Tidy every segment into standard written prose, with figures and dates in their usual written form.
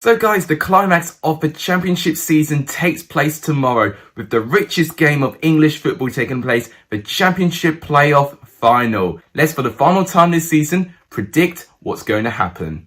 So guys, the climax of the championship season takes place tomorrow with the richest game of English football taking place, the championship playoff final. Let's, for the final time this season, predict what's going to happen.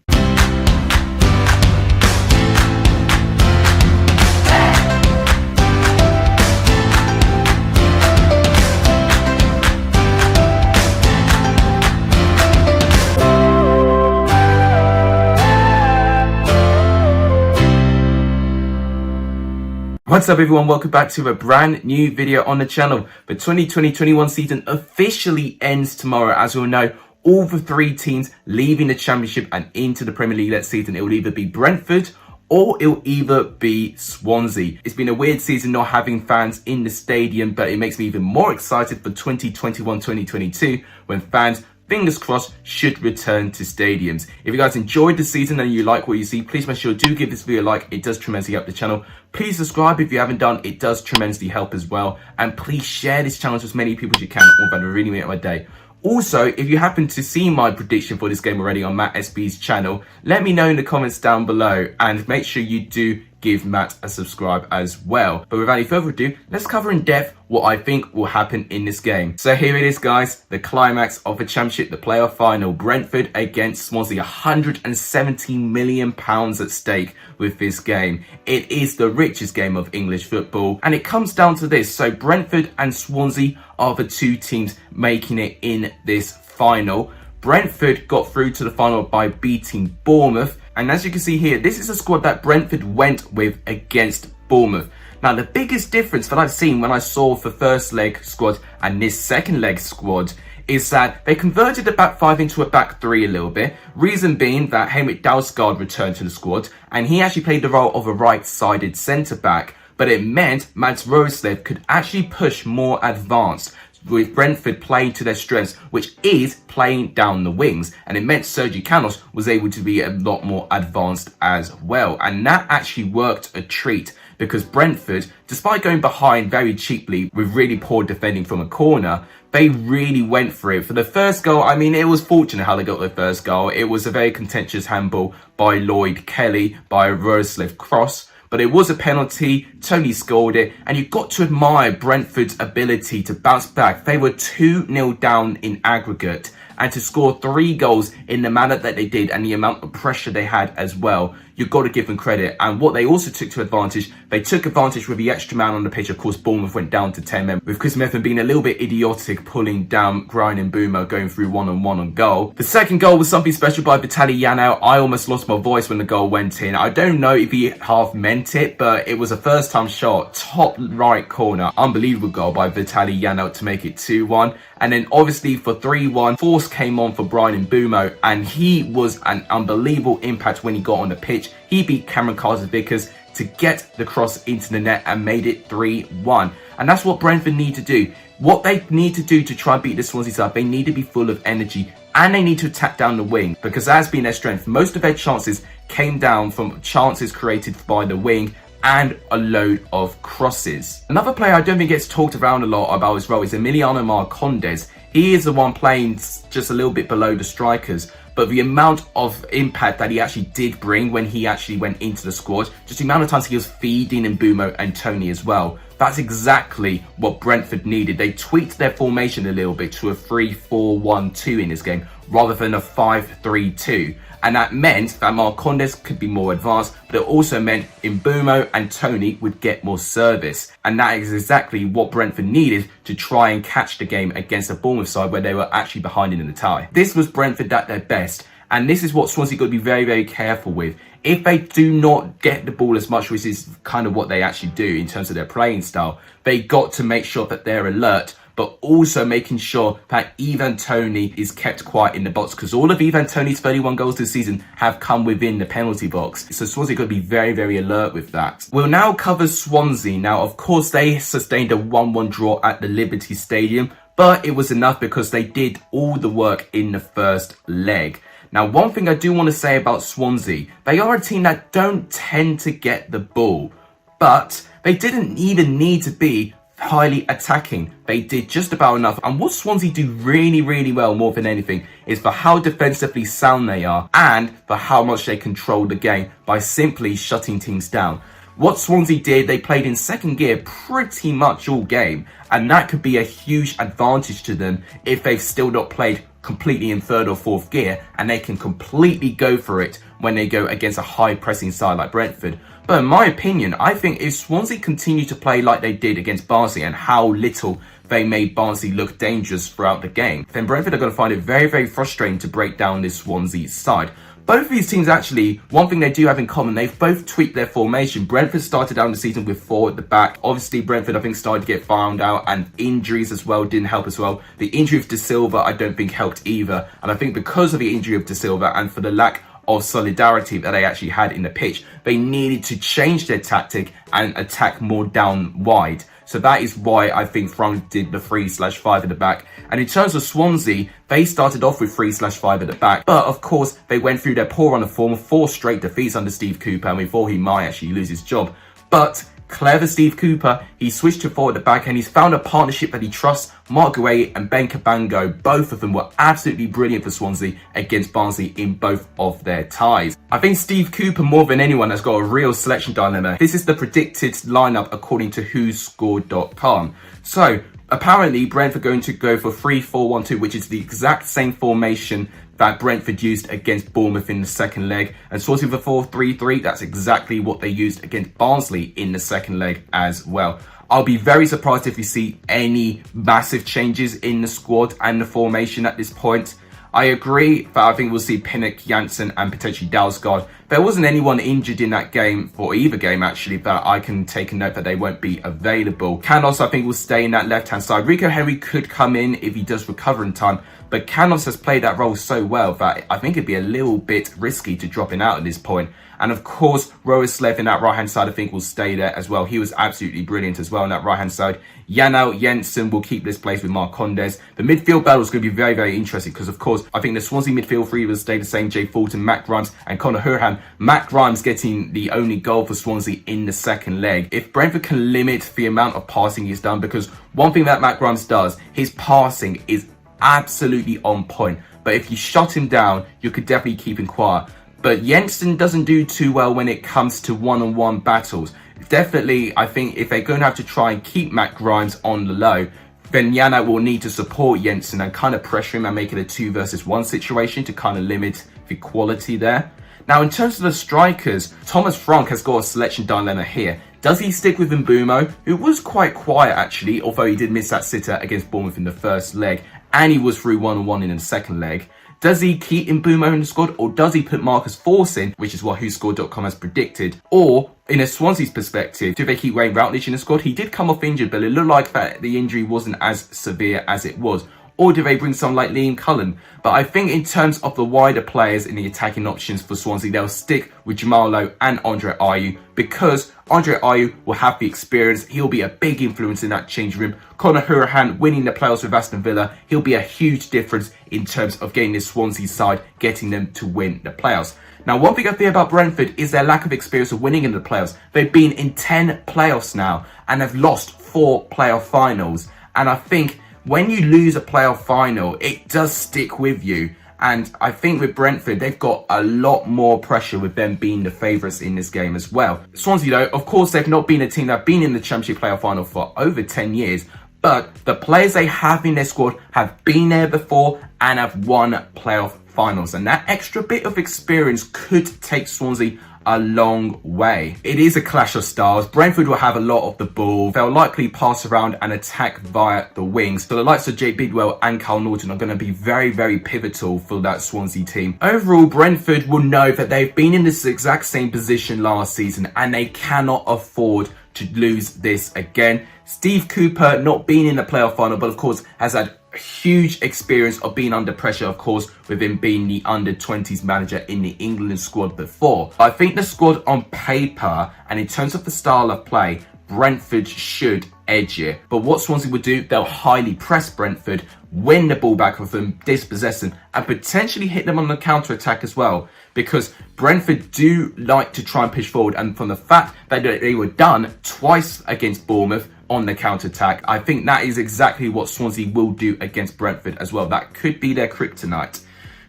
What's up everyone, welcome back to a brand new video on the channel. The 2020-21 season officially ends tomorrow. As we all know, all the three teams leaving the championship and into the Premier League next season, it will either be Brentford or it'll either be Swansea. It's been a weird season not having fans in the stadium, but it makes me even more excited for 2021-2022 when fans, fingers crossed, should return to stadiums. If you guys enjoyed the season and you like what you see, please make sure to give this video a like. It does tremendously help the channel. Please subscribe if you haven't done. It does tremendously help as well. And please share this channel to as many people as you can. That would really make my day. Also, if you happen to see my prediction for this game already on Matt SB's channel, let me know in the comments down below and make sure you do give Matt a subscribe as well. But without any further ado, let's cover in depth what I think will happen in this game. So here it is guys, the climax of the championship, the playoff final, Brentford against Swansea. £170 million at stake with this game. It is the richest game of English football and it comes down to this. So Brentford and Swansea are the two teams making it in this final. Brentford got through to the final by beating Bournemouth. And as you can see here, this is a squad that Brentford went with against Bournemouth. Now, the biggest difference that I've seen when I saw the first leg squad and this second leg squad is that they converted the back five into a back three a little bit. Reason being that Henrik Dalsgaard returned to the squad and he actually played the role of a right-sided centre-back. But it meant Mads Roerslev could actually push more advanced, with Brentford playing to their strengths, which is playing down the wings. And it meant Sergi Canos was able to be a lot more advanced as well. And that actually worked a treat because Brentford, despite going behind very cheaply with really poor defending from a corner, they really went for it. For the first goal, I mean, it was fortunate how they got their first goal. It was a very contentious handball by Lloyd Kelly by a Roerslev cross. But it was a penalty, Tony scored it, and you've got to admire Brentford's ability to bounce back. They were 2-0 down in aggregate, and to score 3 goals in the manner that they did and the amount of pressure they had as well, you've got to give them credit. And what they also took to advantage, they took advantage with the extra man on the pitch. Of course, Bournemouth went down to 10 men, with Chris Methven being a little bit idiotic, pulling down Brian and Mbeumo, going through one-on-one on goal. The second goal was something special by Vitaly Yanel. I almost lost my voice when the goal went in. I don't know if he half meant it, but it was a first-time shot, top right corner. Unbelievable goal by Vitaly Yanel to make it 2-1. And then obviously for 3-1, force came on for Brian Mbeumo, and he was an unbelievable impact when he got on the pitch. He beat Cameron Carter-Vickers to get the cross into the net and made it 3-1. And that's what Brentford need to do. What they need to do to try and beat the Swansea side, they need to be full of energy and they need to attack down the wing because that has been their strength. Most of their chances came down from chances created by the wing and a load of crosses. Another player I don't think gets talked around a lot about as well is Emiliano Marcondes. He is the one playing just a little bit below the strikers, but the amount of impact that he actually did bring when he actually went into the squad, just the amount of times he was feeding Mbeumo and Tony as well, that's exactly what Brentford needed. They tweaked their formation a little bit to a 3-4-1-2 in this game rather than a 5-3-2. And that meant that Marcondes could be more advanced, but it also meant Mbeumo and Tony would get more service. And that is exactly what Brentford needed to try and catch the game against a Bournemouth side where they were actually behind in the tie. This was Brentford at their best. And this is what Swansea got to be very, very careful with. If they do not get the ball as much, which is kind of what they actually do in terms of their playing style, they got to make sure that they're alert, but also making sure that Ivan Toney is kept quiet in the box, because all of Ivan Toney's 31 goals this season have come within the penalty box. So Swansea got to be very, very alert with that. We'll now cover Swansea. Now, of course, they sustained a 1-1 draw at the Liberty Stadium, but it was enough because they did all the work in the first leg. Now, one thing I do want to say about Swansea, they are a team that don't tend to get the ball, but they didn't even need to be highly attacking. They did just about enough. And what Swansea do really, really well more than anything is for how defensively sound they are and for how much they control the game by simply shutting teams down. What Swansea did, they played in second gear pretty much all game, and that could be a huge advantage to them if they've still not played completely in third or fourth gear, and they can completely go for it when they go against a high pressing side like Brentford. But in my opinion, I think if Swansea continue to play like they did against Barnsley and how little they made Barnsley look dangerous throughout the game, then Brentford are going to find it very, very frustrating to break down this Swansea side. Both of these teams actually, one thing they do have in common, they've both tweaked their formation. Brentford started down the season with 4 at the back. Obviously, Brentford, I think, started to get found out, and injuries as well didn't help as well. The injury of De Silva, I don't think, helped either. And I think because of the injury of De Silva and for the lack of solidarity that they actually had in the pitch, they needed to change their tactic and attack more down wide. So that is why I think Frank did the 3/5 at the back. And in terms of Swansea, they started off with 3/5 at the back. But of course, they went through their poor run of form, 4 straight defeats under Steve Cooper, and we thought he might actually lose his job. But clever Steve Cooper, he switched to 4 at the back and he's found a partnership that he trusts. Mark Gueye and Ben Cabango, both of them were absolutely brilliant for Swansea against Barnsley in both of their ties. I think Steve Cooper, more than anyone, has got a real selection dilemma. This is the predicted lineup according to WhoScored.com. So apparently Brentford are going to go for 3-4-1-2, which is the exact same formation that Brentford used against Bournemouth in the second leg. And Swansea with a 4-3-3, that's exactly what they used against Barnsley in the second leg as well. I'll be very surprised if we see any massive changes in the squad and the formation at this point. I agree that I think we'll see Pinnock, Janssen and potentially Dalsgaard. There wasn't anyone injured in that game, for either game actually, that I can take a note that they won't be available. Canos, I think, will stay in that left-hand side. Rico Henry could come in if he does recover in time, but Canos has played that role so well that I think it'd be a little bit risky to drop him out at this point. And of course, Roerslev in that right-hand side, I think, will stay there as well. He was absolutely brilliant as well on that right-hand side. Janelt Jensen will keep this place with Marcondes. The midfield battle is going to be very, very interesting because, of course, I think the Swansea midfield three will stay the same. Jay Fulton, Matt Grimes and Conor Hurhan. Matt Grimes getting the only goal for Swansea in the second leg. If Brentford can limit the amount of passing he's done, because one thing that Matt Grimes does, his passing is absolutely on point. But if you shut him down, you could definitely keep him quiet. But Jensen doesn't do too well when it comes to one-on-one battles. Definitely, I think if they're going to have to try and keep Matt Grimes on the low, then Janelt will need to support Jensen and kind of pressure him and make it a 2 versus 1 situation to kind of limit the quality there. Now, in terms of the strikers, Thomas Frank has got a selection dilemma here. Does he stick with Mbeumo, who was quite quiet actually, although he did miss that sitter against Bournemouth in the first leg, and he was through 1-on-1 in the second leg? Does he keep Mbeumo in the squad, or does he put Marcus Forss in, which is what WhoScored.com has predicted? Or, in a Swansea's perspective, do they keep Wayne Routledge in the squad? He did come off injured, but it looked like that the injury wasn't as severe as it was. Or do they bring someone like Liam Cullen? But I think in terms of the wider players in the attacking options for Swansea, they'll stick with Jamal Lowe and Andre Ayew, because Andre Ayew will have the experience. He'll be a big influence in that change room. Conor Hurahan winning the playoffs with Aston Villa, he'll be a huge difference in terms of getting this Swansea side, getting them to win the playoffs. Now, one thing I fear about Brentford is their lack of experience of winning in the playoffs. They've been in 10 playoffs now and have lost 4 playoff finals. And I think when you lose a playoff final, it does stick with you. And I think with Brentford, they've got a lot more pressure with them being the favourites in this game as well. Swansea, though, of course, they've not been a team that have been in the Championship playoff final for over 10 years. But the players they have in their squad have been there before and have won playoff finals. And that extra bit of experience could take Swansea a long way. It is a clash of styles. Brentford will have a lot of the ball. They'll likely pass around and attack via the wings. So the likes of Jake Bidwell and Carl Norton are going to be very, very pivotal for that Swansea team. Overall, Brentford will know that they've been in this exact same position last season and they cannot afford to lose this again. Steve Cooper not being in the playoff final, but of course has had huge experience of being under pressure, of course, with him being the under-20s manager in the England squad before. I think the squad on paper and in terms of the style of play, Brentford should edge it. But what Swansea would do, they'll highly press Brentford, win the ball back of them, dispossess them, and potentially hit them on the counter-attack as well. Because Brentford do like to try and push forward, and from the fact that they were done twice against Bournemouth on the counter-attack. I think that is exactly what Swansea will do against Brentford as well. That could be their kryptonite.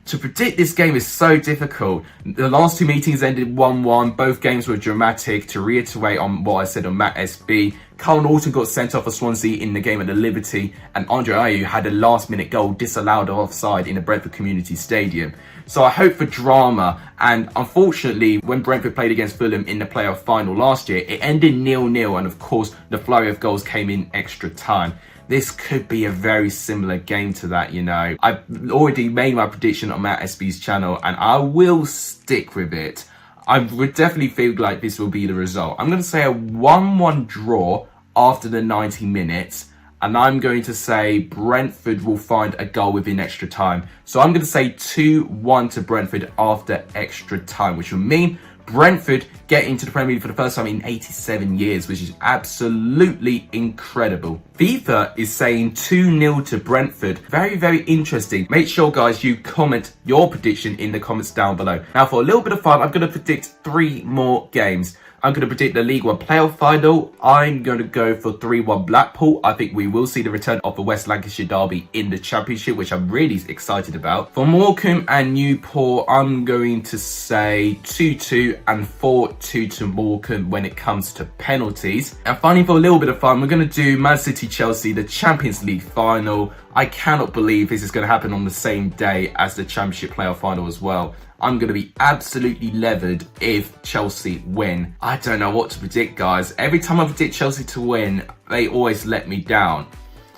To predict this game is so difficult. The last two meetings ended 1-1. Both games were dramatic. To reiterate on what I said on Matt SB, Carl Norton got sent off for Swansea in the game at the Liberty, and Andre Ayew had a last-minute goal disallowed offside in the Brentford Community Stadium. So I hope for drama, and unfortunately, when Brentford played against Fulham in the playoff final last year, it ended 0-0, and of course, the flurry of goals came in extra time. This could be a very similar game to that, you know. I've already made my prediction on Matt SB's channel, and I will stick with it. I would definitely feel like this will be the result. I'm going to say a 1-1 draw after the 90 minutes. And I'm going to say Brentford will find a goal within extra time. So I'm going to say 2-1 to Brentford after extra time, which will mean Brentford get into the Premier League for the first time in 87 years, which is absolutely incredible. FIFA is saying 2-0 to Brentford. Very, very interesting. Make sure, guys, you comment your prediction in the comments down below. Now, for a little bit of fun, I'm going to predict 3 more games. I'm going to predict the League One playoff final. I'm going to go for 3-1 Blackpool. I think we will see the return of the West Lancashire derby in the Championship, which I'm really excited about. For Morecambe and Newport, I'm going to say 2-2 and 4-2 to Morecambe when it comes to penalties. And finally, for a little bit of fun, we're going to do Man City Chelsea, the Champions League final. I cannot believe this is going to happen on the same day as the Championship playoff final as well. I'm going to be absolutely levered if Chelsea win. I don't know what to predict, guys. Every time I predict Chelsea to win, they always let me down.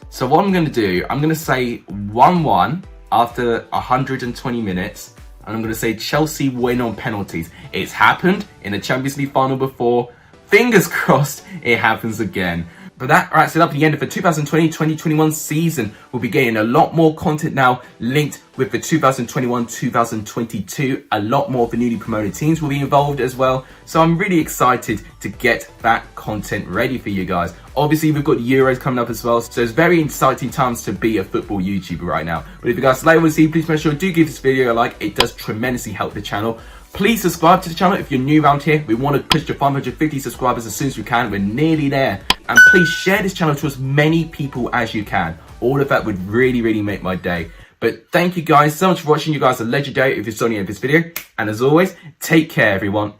So what I'm going to do, I'm going to say 1-1 after 120 minutes. And I'm going to say Chelsea win on penalties. It's happened in the Champions League final before. Fingers crossed it happens again. But that wraps it up at the end of the 2020-2021 season. We'll be getting a lot more content now linked with the 2021-2022. A lot more of the newly promoted teams will be involved as well. So I'm really excited to get that content ready for you guys. Obviously, we've got the Euros coming up as well. So it's very exciting times to be a football YouTuber right now. But if you guys like what you see, please make sure do give this video a like. It does tremendously help the channel. Please subscribe to the channel if you're new around here. We want to push to 550 subscribers as soon as we can. We're nearly there. And please share this channel to as many people as you can. All of that would really, really make my day. But thank you guys so much for watching. You guys are legendary if you're still on this video. And as always, take care, everyone.